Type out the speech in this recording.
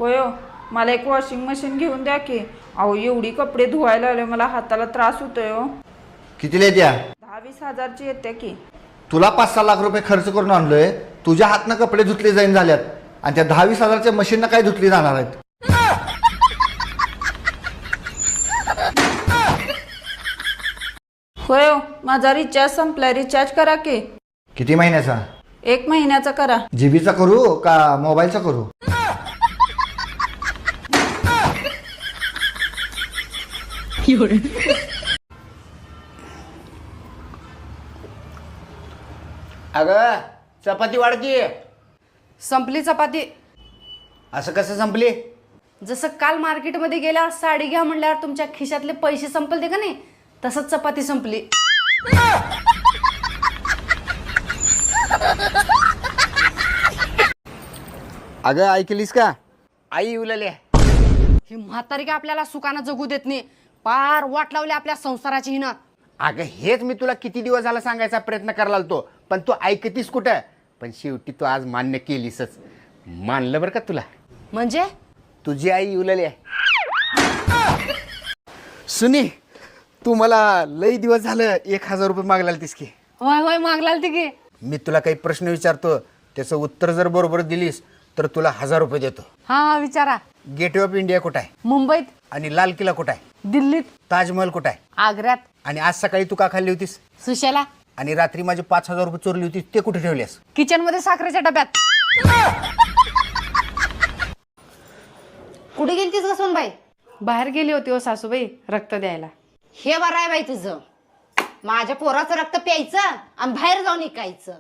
होय हो, मला एक वॉशिंग मशीन घेऊन द्या की. अहो एवढी कपडे धुवायला आले, मला हाताला त्रास होतोय हो. कितीला येत्या? 10-20 हजारची येते की. तुला 5-6 लाख रुपये खर्च करून आणलोय, तुझ्या हातनं कपडे धुतले जाईन झाल्यात आणि त्या 10-20 हजारच्या मशीननं काय धुतली जाणार आहेत? होय हो, माझा रिचार्ज संपलाय, रिचार्ज करा की. किती महिन्याचा? 1 महिन्याचा करा. जीबीचा करू का मोबाईलचा करू? अगं चपाती वाढती. संपली चपाती. असं कसं संपली? जसं काल मार्केटमध्ये गेल्यावर साडी घ्या म्हणल्यावर तुमच्या खिशातले पैसे संपलते का नाही, तसंच चपाती संपली. अगं ऐकलीस का? आई येऊ लागली. ही म्हातारी का आपल्याला सुखानं जगू देत नाही, पार वाट लावली आपल्या संसाराची हिनं. अगं हेच मी तुला किती दिवस झाला सांगायचा प्रयत्न करायला लागतो, पण तू ऐकतीस कुठं? पण शेवटी तू आज मान्य केलीसच. मानलं बरं का तुला. म्हणजे तुझी आई येऊ लागली आहे. सुनी, तू मला लई दिवस झालं 1000 रुपये मागला तीस की. होय होय मागलाल ती की. मी तुला काही प्रश्न विचारतो, त्याचं उत्तर जर बरोबर दिलीस तर तुला 1000 रुपये देतो. हा विचारा. गेटवे ऑफ इंडिया कुठं आहे? मुंबईत. आणि लाल किल्ला कुठं आहे? दिल्लीत. ताजमहल कुठं आहे? आग्र्यात. आणि आज सकाळी तू का खाल्ली होतीस? सुशेला. आणि रात्री माझे 5000 रुपये चोरली होती, ते कुठे ठेवलेस? किचन मध्ये साखरेच्या डब्यात. कुठे गेलतीस ग सोनबाई? बाहेर गेली होती हो सासूबाई रक्त द्यायला. हे बरं आहे बाई तुझं. माझ्या पोराचं रक्त प्यायचं आणि बाहेर जाऊन ऐकायचं.